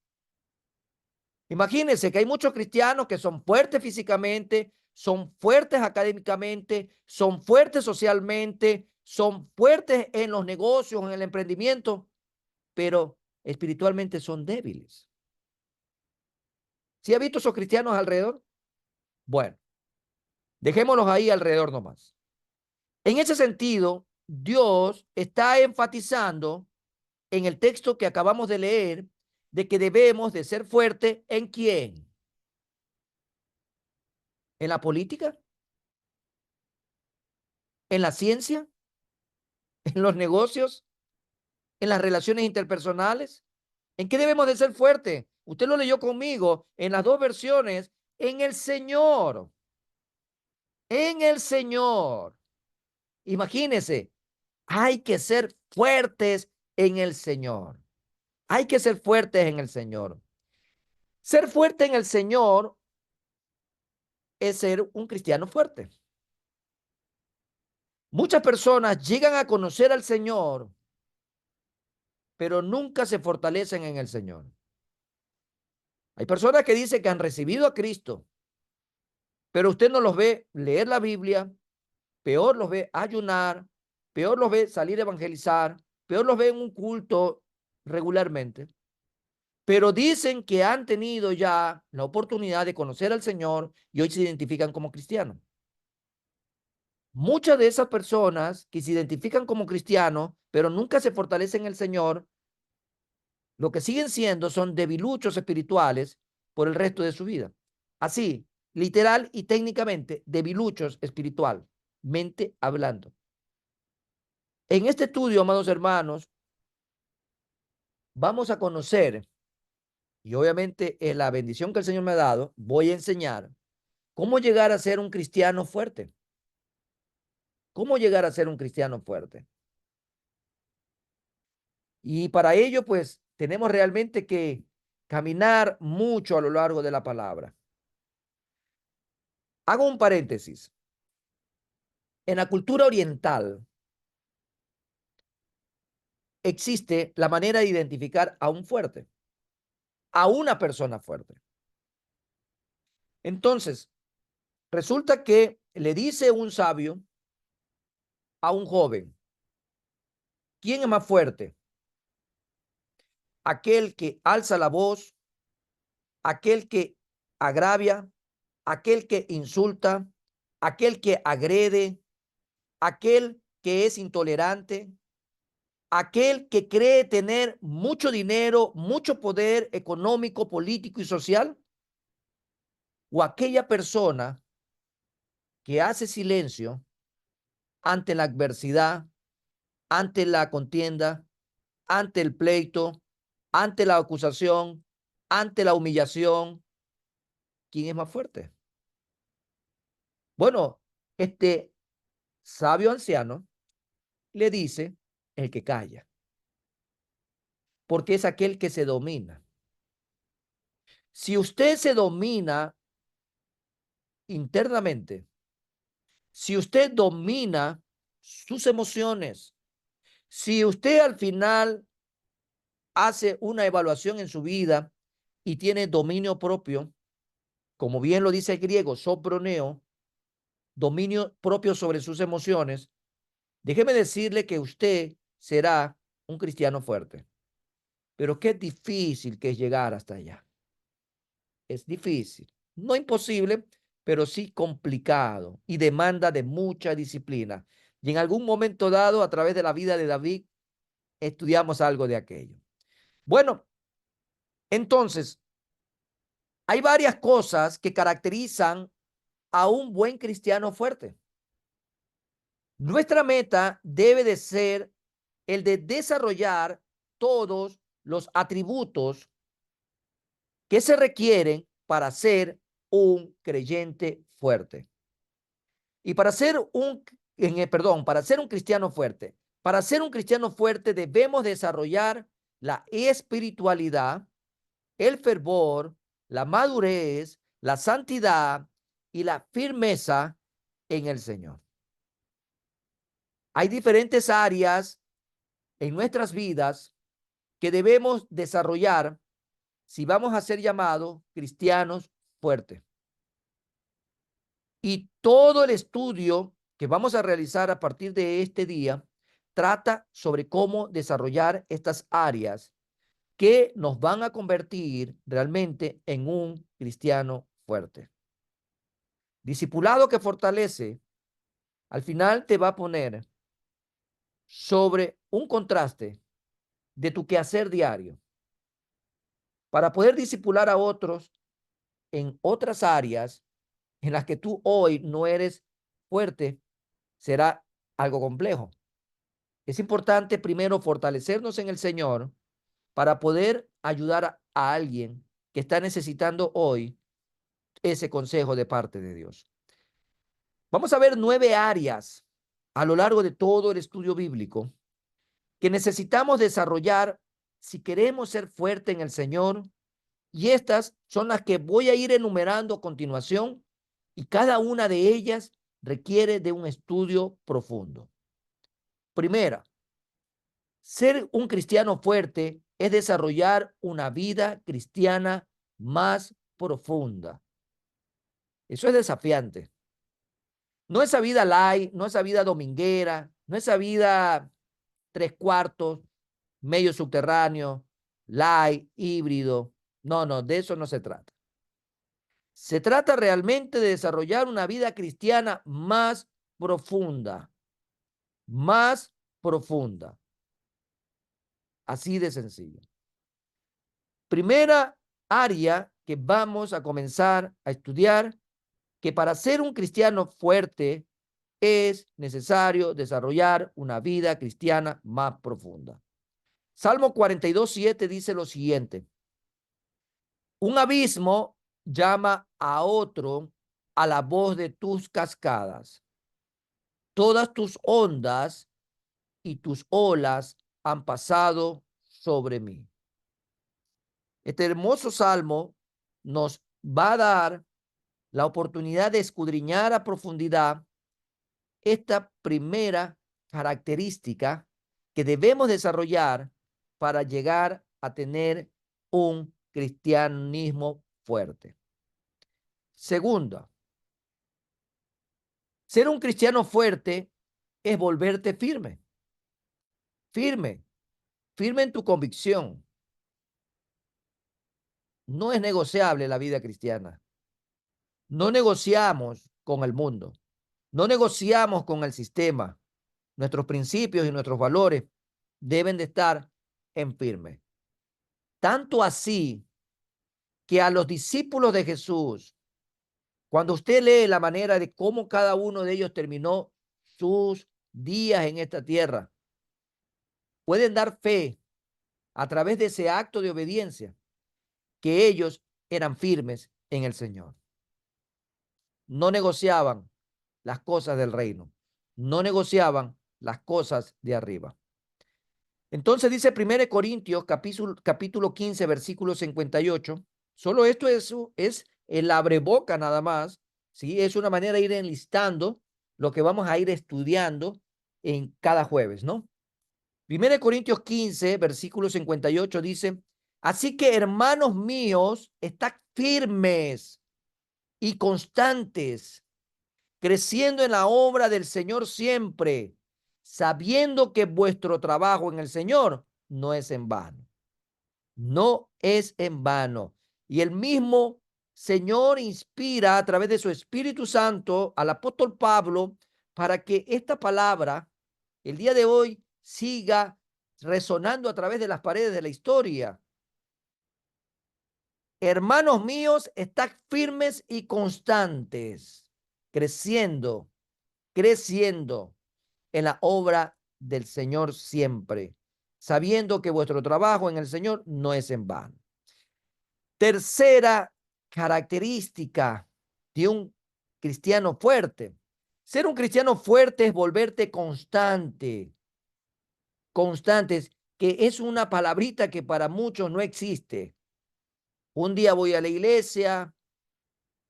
Imagínense que hay muchos cristianos que son fuertes físicamente, son fuertes académicamente, son fuertes socialmente, son fuertes en los negocios, en el emprendimiento, pero espiritualmente son débiles. ¿Sí ha visto esos cristianos alrededor? Bueno, dejémoslos ahí alrededor nomás. En ese sentido, Dios está enfatizando en el texto que acabamos de leer de que debemos de ser fuertes ¿en quién? ¿En la política? ¿En la ciencia? ¿En los negocios? ¿En las relaciones interpersonales? ¿En qué debemos de ser fuertes? Usted lo leyó conmigo en las dos versiones, en el Señor. En el Señor. Imagínese, hay que ser fuertes en el Señor. Hay que ser fuertes en el Señor. Ser fuerte en el Señor es ser un cristiano fuerte. Muchas personas llegan a conocer al Señor, pero nunca se fortalecen en el Señor. Hay personas que dicen que han recibido a Cristo, pero usted no los ve leer la Biblia, peor los ve ayunar, peor los ve salir a evangelizar, peor los ve en un culto regularmente. Pero dicen que han tenido ya la oportunidad de conocer al Señor y hoy se identifican como cristianos. Muchas de esas personas que se identifican como cristianos, pero nunca se fortalecen en el Señor, lo que siguen siendo son debiluchos espirituales por el resto de su vida. Así, literal y técnicamente, debiluchos espiritualmente hablando. En este estudio, amados hermanos, vamos a conocer, y obviamente es la bendición que el Señor me ha dado, voy a enseñar cómo llegar a ser un cristiano fuerte. ¿Cómo llegar a ser un cristiano fuerte? Y para ello, pues, tenemos realmente que caminar mucho a lo largo de la palabra. Hago un paréntesis. En la cultura oriental existe la manera de identificar a un fuerte, a una persona fuerte. Entonces, resulta que le dice un sabio a un joven, ¿quién es más fuerte? ¿Aquel que alza la voz? ¿Aquel que agravia? ¿Aquel que insulta? ¿Aquel que agrede? ¿Aquel que es intolerante? ¿Aquel que cree tener mucho dinero, mucho poder económico, político y social? ¿O aquella persona que hace silencio ante la adversidad, ante la contienda, ante el pleito, ante la acusación, ante la humillación? ¿Quién es más fuerte? Bueno, este sabio anciano le dice el que calla, porque es aquel que se domina. Si usted se domina internamente, si usted domina sus emociones, Si usted al final hace una evaluación en su vida y tiene dominio propio, como bien lo dice el griego, soproneo, dominio propio sobre sus emociones, déjeme decirle que usted será un cristiano fuerte. Pero qué difícil que es llegar hasta allá. Es difícil. No imposible, pero sí complicado y demanda de mucha disciplina. Y en algún momento dado, a través de la vida de David, estudiamos algo de aquello. Bueno, entonces, hay varias cosas que caracterizan a un buen cristiano fuerte. Nuestra meta debe de ser el de desarrollar todos los atributos que se requieren para ser un creyente fuerte. Y para ser para ser un cristiano fuerte, debemos desarrollar la espiritualidad, el fervor, la madurez, la santidad y la firmeza en el Señor. Hay diferentes áreas en nuestras vidas que debemos desarrollar si vamos a ser llamados cristianos fuertes. Y todo el estudio que vamos a realizar a partir de este día trata sobre cómo desarrollar estas áreas que nos van a convertir realmente en un cristiano fuerte. Discipulado que fortalece, al final te va a poner sobre un contraste de tu quehacer diario. Para poder discipular a otros en otras áreas en las que tú hoy no eres fuerte, será algo complejo. Es importante primero fortalecernos en el Señor para poder ayudar a alguien que está necesitando hoy ese consejo de parte de Dios. Vamos a ver 9 áreas a lo largo de todo el estudio bíblico que necesitamos desarrollar si queremos ser fuertes en el Señor. Y estas son las que voy a ir enumerando a continuación, y cada una de ellas requiere de un estudio profundo. Primera, ser un cristiano fuerte es desarrollar una vida cristiana más profunda. Eso es desafiante. No esa vida light, no esa vida dominguera, no esa vida tres cuartos, medio subterráneo, light, híbrido. No, no, de eso no se trata. Se trata realmente de desarrollar una vida cristiana más profunda, más profunda. Así de sencillo. Primera área que vamos a comenzar a estudiar, que para ser un cristiano fuerte es necesario desarrollar una vida cristiana más profunda. Salmo 42:7 dice lo siguiente: un abismo llama a otro a la voz de tus cascadas. Todas tus ondas y tus olas han pasado sobre mí. Este hermoso salmo nos va a dar la oportunidad de escudriñar a profundidad esta primera característica que debemos desarrollar para llegar a tener un cristianismo fuerte. Segunda, ser un cristiano fuerte es volverte firme, firme, firme en tu convicción. No es negociable la vida cristiana. No negociamos con el mundo. No negociamos con el sistema. Nuestros principios y nuestros valores deben de estar en firme. Tanto así que a los discípulos de Jesús, cuando usted lee la manera de cómo cada uno de ellos terminó sus días en esta tierra, pueden dar fe a través de ese acto de obediencia que ellos eran firmes en el Señor. No negociaban las cosas del reino, no negociaban las cosas de arriba. Entonces dice 1 Corintios capítulo 15 versículo 58. Solo esto es el abreboca nada más, ¿sí? Es una manera de ir enlistando lo que vamos a ir estudiando en cada jueves, ¿no? 1 Corintios 15, versículo 58 dice, así que hermanos míos, estad firmes y constantes, creciendo en la obra del Señor siempre, sabiendo que vuestro trabajo en el Señor no es en vano. No es en vano. Y el mismo Señor inspira a través de su Espíritu Santo al apóstol Pablo para que esta palabra el día de hoy siga resonando a través de las paredes de la historia. Hermanos míos, estad firmes y constantes, creciendo, creciendo en la obra del Señor siempre, sabiendo que vuestro trabajo en el Señor no es en vano. Tercera característica de un cristiano fuerte. Ser un cristiano fuerte es volverte constante. Constantes, que es una palabrita que para muchos no existe. Un día voy a la iglesia,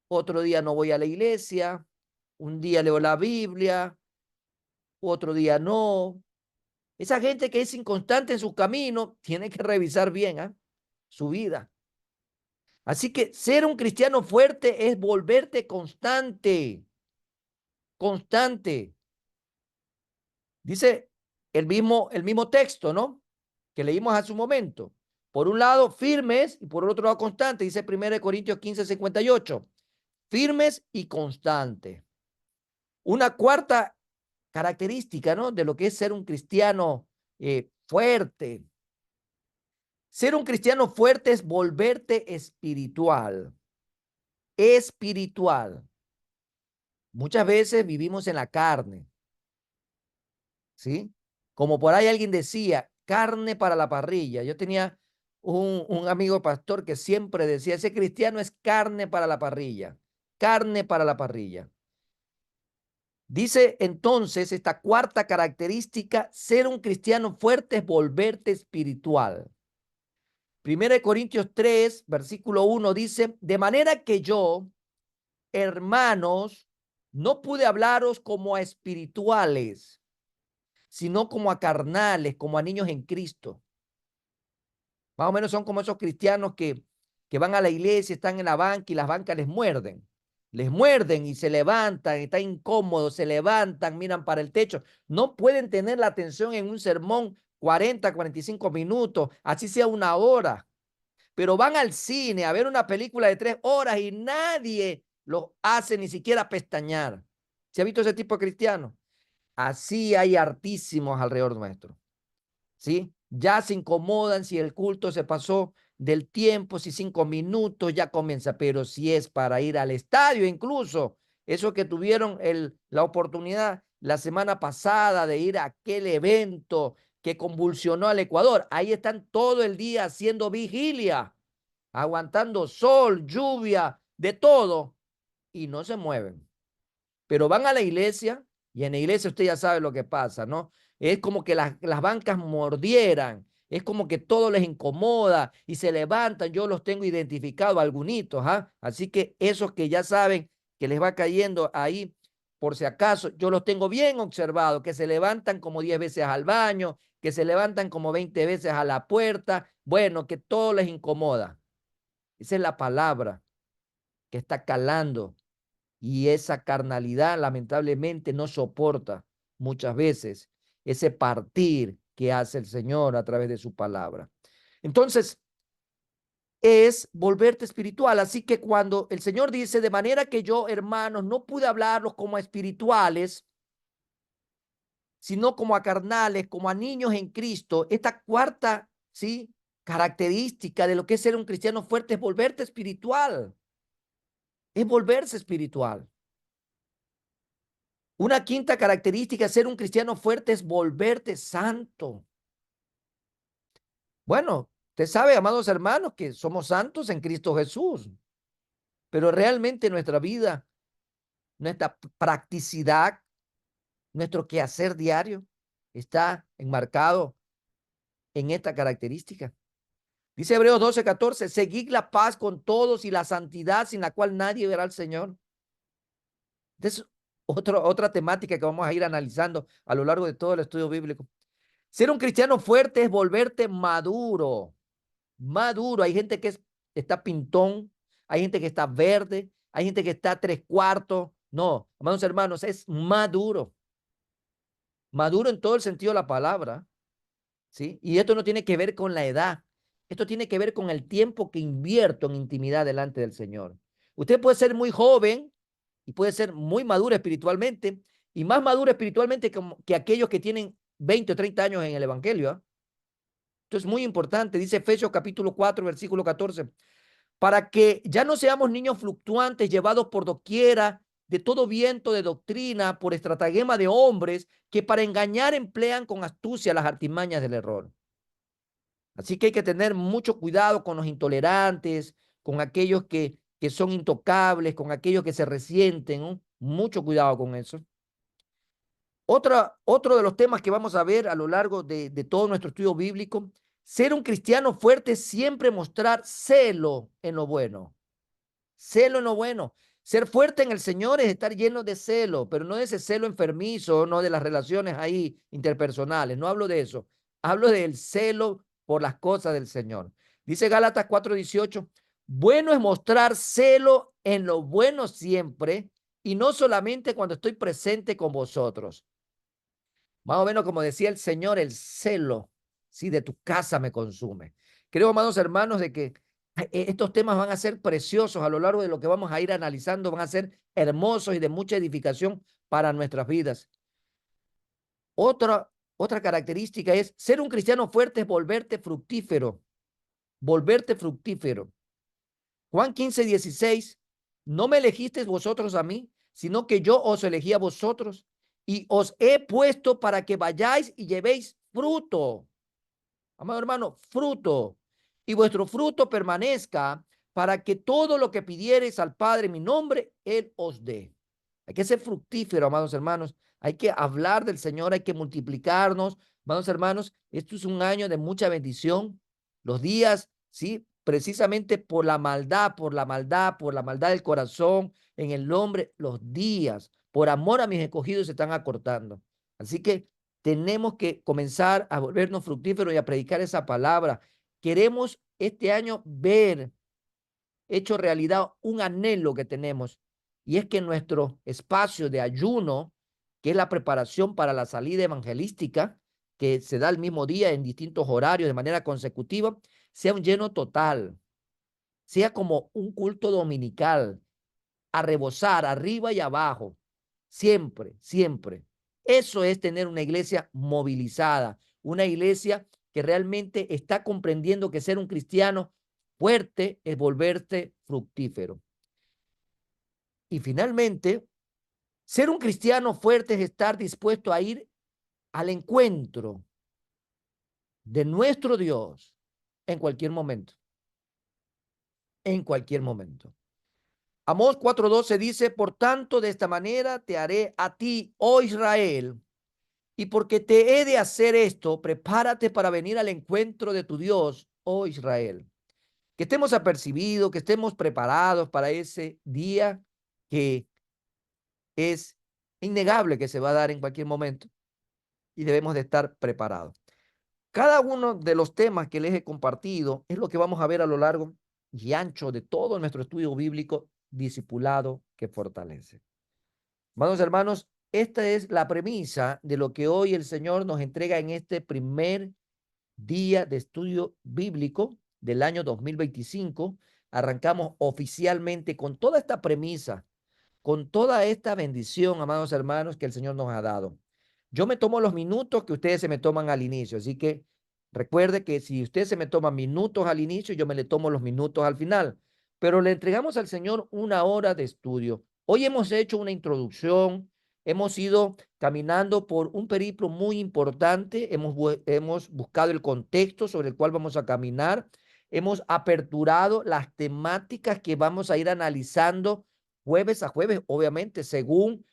otro día no voy a la iglesia, un día leo la Biblia, otro día no. Esa gente que es inconstante en su camino tiene que revisar bien su vida. Así que ser un cristiano fuerte es volverte constante, constante. Dice el mismo texto, ¿no? Que leímos hace un momento. Por un lado, firmes y por el otro lado, constantes. Dice 1 Corintios 15, 58. Firmes y constantes. Una cuarta característica, ¿no? De lo que es ser un cristiano fuerte. Ser un cristiano fuerte es volverte espiritual. Espiritual. Muchas veces vivimos en la carne, ¿sí? Como por ahí alguien decía, carne para la parrilla. Yo tenía un amigo pastor que siempre decía, ese cristiano es carne para la parrilla, carne para la parrilla. Dice entonces esta cuarta característica, ser un cristiano fuerte es volverte espiritual. 1 Corintios 3, versículo 1 dice, de manera que yo, hermanos, no pude hablaros como a espirituales, sino como a carnales, como a niños en Cristo. Más o menos son como esos cristianos que van a la iglesia, están en la banca y las bancas les muerden. Les muerden y se levantan, están incómodos, se levantan, miran para el techo. No pueden tener la atención en un sermón 40, 45 minutos, así sea una hora. Pero van al cine a ver una película de 3 horas y nadie los hace ni siquiera pestañear. ¿Se ha visto ese tipo de cristianos? Así hay hartísimos alrededor nuestro. ¿Sí? Ya se incomodan si el culto se pasó del tiempo, si 5 minutos ya comienza, pero si es para ir al estadio incluso, esos que tuvieron la oportunidad la semana pasada de ir a aquel evento que convulsionó al Ecuador, ahí están todo el día haciendo vigilia, aguantando sol, lluvia, de todo, y no se mueven. Pero van a la iglesia y en la iglesia usted ya sabe lo que pasa, ¿no? Es como que las bancas mordieran, es como que todo les incomoda y se levantan. Yo los tengo identificados, algunitos, ¿ah? Así que esos que ya saben que les va cayendo ahí, por si acaso, yo los tengo bien observados, que se levantan como 10 veces al baño, que se levantan como 20 veces a la puerta, bueno, que todo les incomoda. Esa es la palabra que está calando. Y esa carnalidad lamentablemente no soporta muchas veces ese partir que hace el Señor a través de su palabra. Entonces, es volverte espiritual. Así que cuando el Señor dice, de manera que yo, hermanos, no pude hablarlos como a espirituales, sino como a carnales, como a niños en Cristo, esta cuarta, ¿sí?, característica de lo que es ser un cristiano fuerte es volverte espiritual, es volverse espiritual. Una quinta característica de ser un cristiano fuerte es volverte santo. Bueno, usted sabe, amados hermanos, que somos santos en Cristo Jesús, pero realmente nuestra vida, nuestra practicidad, nuestro quehacer diario está enmarcado en esta característica. Dice Hebreos 12:14, seguid la paz con todos y la santidad sin la cual nadie verá al Señor. Entonces, otra temática que vamos a ir analizando a lo largo de todo el estudio bíblico. Ser un cristiano fuerte es volverte maduro, maduro. Hay gente que está pintón, hay gente que está verde, hay gente que está tres cuartos. No, amados hermanos, es maduro, maduro en todo el sentido de la palabra, ¿sí? Y esto no tiene que ver con la edad, esto tiene que ver con el tiempo que invierto en intimidad delante del Señor. Usted puede ser muy joven y puede ser muy maduro espiritualmente y más maduro espiritualmente que aquellos que tienen 20 o 30 años en el Evangelio, ¿eh? Esto es muy importante, dice Efesios capítulo 4, versículo 14, para que ya no seamos niños fluctuantes llevados por doquiera de todo viento de doctrina, por estratagema de hombres que para engañar emplean con astucia las artimañas del error. Así que hay que tener mucho cuidado con los intolerantes, con aquellos que son intocables, con aquellos que se resienten, ¿no? Mucho cuidado con eso. Otro de los temas que vamos a ver a lo largo de todo nuestro estudio bíblico, ser un cristiano fuerte es siempre mostrar celo en lo bueno. Celo en lo bueno. Ser fuerte en el Señor es estar lleno de celo, pero no de ese celo enfermizo, no de las relaciones ahí interpersonales. No hablo de eso. Hablo del celo por las cosas del Señor. Dice Gálatas 4:18, bueno es mostrar celo en lo bueno siempre y no solamente cuando estoy presente con vosotros. Más o menos como decía el Señor, el celo, sí, de tu casa me consume. Creo, amados hermanos, de que estos temas van a ser preciosos a lo largo de lo que vamos a ir analizando, van a ser hermosos y de mucha edificación para nuestras vidas. Otra característica es ser un cristiano fuerte es volverte fructífero, volverte fructífero. Juan 15:16, no me elegisteis vosotros a mí, sino que yo os elegí a vosotros y os he puesto para que vayáis y llevéis fruto. Amado hermano, fruto. Y vuestro fruto permanezca para que todo lo que pidiereis al Padre en mi nombre, Él os dé. Hay que ser fructífero, amados hermanos. Hay que hablar del Señor, hay que multiplicarnos. Amados hermanos, esto es un año de mucha bendición. Los días, sí, precisamente por la maldad, por la maldad del corazón, en el hombre, los días, por amor a mis escogidos, se están acortando. Así que tenemos que comenzar a volvernos fructíferos y a predicar esa palabra. Queremos este año ver hecho realidad un anhelo que tenemos, y es que nuestro espacio de ayuno, que es la preparación para la salida evangelística, que se da el mismo día en distintos horarios de manera consecutiva, sea un lleno total, sea como un culto dominical, a rebosar arriba y abajo, siempre, siempre. Eso es tener una iglesia movilizada, una iglesia que realmente está comprendiendo que ser un cristiano fuerte es volverte fructífero. Y finalmente, ser un cristiano fuerte es estar dispuesto a ir al encuentro de nuestro Dios en cualquier momento, en cualquier momento. Amós 4:12 dice, por tanto, de esta manera te haré a ti, oh Israel, y porque te he de hacer esto, prepárate para venir al encuentro de tu Dios, oh Israel. Que estemos apercibidos, que estemos preparados para ese día que es innegable que se va a dar en cualquier momento y debemos de estar preparados. Cada uno de los temas que les he compartido es lo que vamos a ver a lo largo y ancho de todo nuestro estudio bíblico discipulado que fortalece. Amados hermanos, esta es la premisa de lo que hoy el Señor nos entrega en este primer día de estudio bíblico del año 2025. Arrancamos oficialmente con toda esta premisa, con toda esta bendición, amados hermanos, que el Señor nos ha dado. Yo me tomo los minutos que ustedes se me toman al inicio, así que recuerde que si usted se me toma minutos al inicio, yo me le tomo los minutos al final, pero le entregamos al Señor una hora de estudio. Hoy hemos hecho una introducción, hemos ido caminando por un periplo muy importante, hemos buscado el contexto sobre el cual vamos a caminar, hemos aperturado las temáticas que vamos a ir analizando jueves a jueves, obviamente, según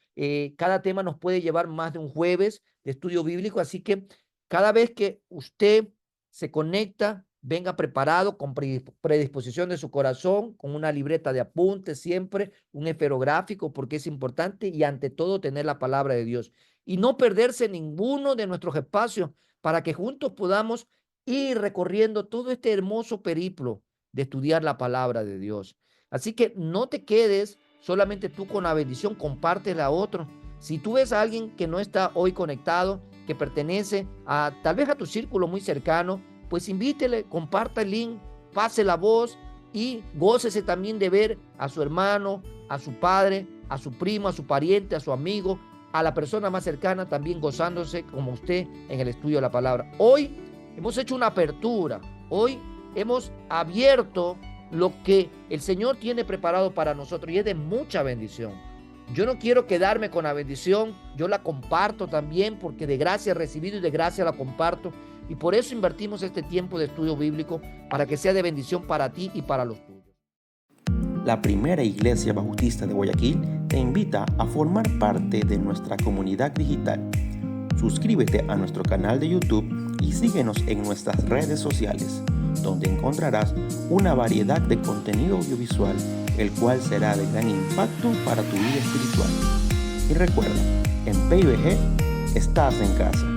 cada tema nos puede llevar más de un jueves de estudio bíblico, así que cada vez que usted se conecta, venga preparado con predisposición de su corazón, con una libreta de apuntes siempre, un esferográfico, porque es importante, y ante todo tener la palabra de Dios y no perderse ninguno de nuestros espacios para que juntos podamos ir recorriendo todo este hermoso periplo de estudiar la palabra de Dios. Así que no te quedes solamente tú con la bendición, compártela a otro. Si tú ves a alguien que no está hoy conectado, que pertenece a tal vez a tu círculo muy cercano, pues invítele, comparta el link, pase la voz y gócese también de ver a su hermano, a su padre, a su primo, a su pariente, a su amigo, a la persona más cercana también gozándose como usted en el estudio de la palabra. Hoy hemos hecho una apertura, hoy hemos abierto lo que el Señor tiene preparado para nosotros y es de mucha bendición. Yo no quiero quedarme con la bendición, yo la comparto también porque de gracia he recibido y de gracia la comparto, y por eso invertimos este tiempo de estudio bíblico para que sea de bendición para ti y para los tuyos. La Primera Iglesia Bautista de Guayaquil te invita a formar parte de nuestra comunidad digital. Suscríbete a nuestro canal de YouTube y síguenos en nuestras redes sociales, donde encontrarás una variedad de contenido audiovisual, el cual será de gran impacto para tu vida espiritual. Y recuerda, en PIBG estás en casa.